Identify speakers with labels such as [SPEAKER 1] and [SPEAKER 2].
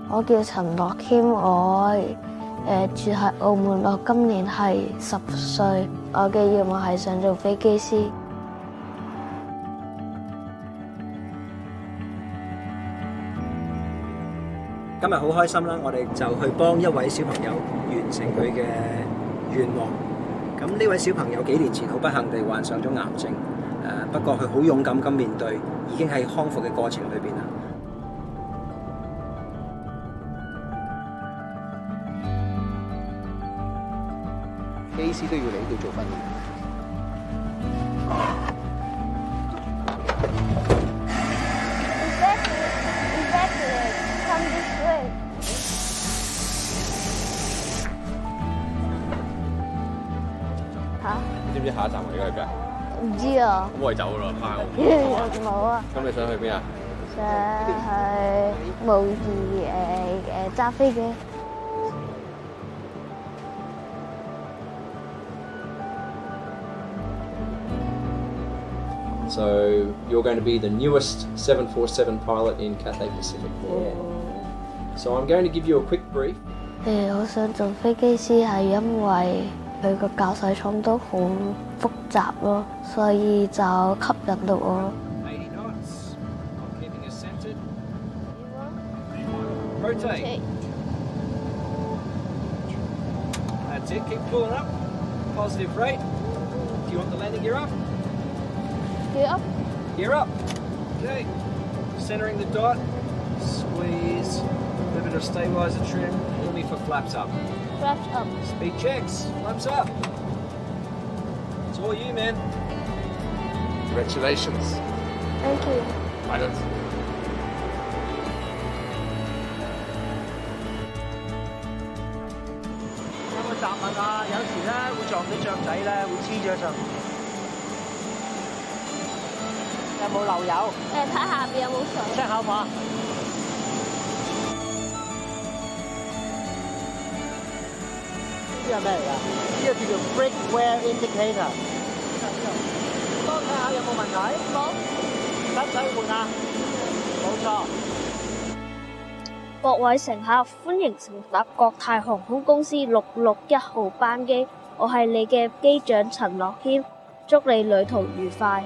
[SPEAKER 1] 我叫陳諾謙，我住喺澳門，我今年係10歲，我嘅願望係想做飛機師。
[SPEAKER 2] 今日好開心啦！我哋就去幫一位小朋友完成佢嘅願望。咁呢位小朋友幾年前好不幸地患上咗癌症，不過佢好勇敢咁面對，已經喺康復嘅過程裏邊啦。機師都要你去做訓練。
[SPEAKER 3] 知唔知下一站我哋而家去邊啊？
[SPEAKER 1] 唔知啊。
[SPEAKER 3] 咁我哋走噶啦，翻屋。
[SPEAKER 1] 冇啊。
[SPEAKER 3] 咁你想去邊啊？
[SPEAKER 1] 想去模擬揸飛機。
[SPEAKER 3] So you're going to be the newest 747 pilot in Cathay Pacific. So I'm going to give you a quick brief.
[SPEAKER 1] 我想做飛機師係因為佢個駕駛艙都好複雜咯，所以就吸引到我。
[SPEAKER 2] 80 knots. Keeping us centered. Rotate. That's it. Keep pulling up. Positive rate. Do you want the landing gear up?
[SPEAKER 1] Gear up.
[SPEAKER 2] Gear up. Okay. Centering the dot. Squeeze. A bit of stabilizer trim. Pull me for flaps up.
[SPEAKER 1] Flaps up.
[SPEAKER 2] Speed checks. Flaps up. It's all you, man.
[SPEAKER 3] Congratulations.
[SPEAKER 1] Thank you.
[SPEAKER 3] Pilot.
[SPEAKER 2] 有冇雜物啊？有時咧會撞到雀仔咧，會黐咗上。有冇漏油？
[SPEAKER 1] 睇下邊有冇水。
[SPEAKER 2] check 下嘛。呢個係咩嚟㗎？呢個叫做 brake wear indicator。幫我睇下有冇問題？
[SPEAKER 1] 冇。
[SPEAKER 2] 使唔使換啊？冇錯。
[SPEAKER 1] 各位乘客，歡迎乘搭國泰航空公司661號班機，我係你嘅機長陳諾謙，祝你旅途愉快。